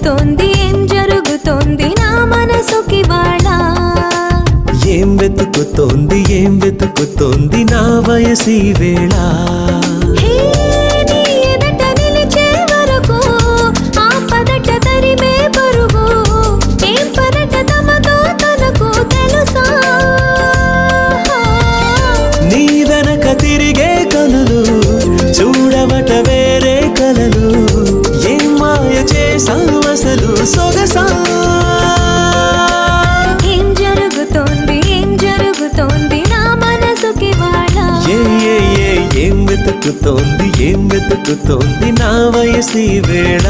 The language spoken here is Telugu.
జరుగుతోంది ఏం జరుగుతోంది నా మనసుకి వాళ్ళ ఏం వెతుకుతోంది నా వయసి వేళ నీ వెనక తిరిగే కనులు చూడవట వేరే కలలు ఏం మాయ చేసావు అసలు సొగసా ఏం జరుగుతోంది నా మనసుకి వాళ్ళ ఏం వెతుకుతోంది నా వయసి వేళ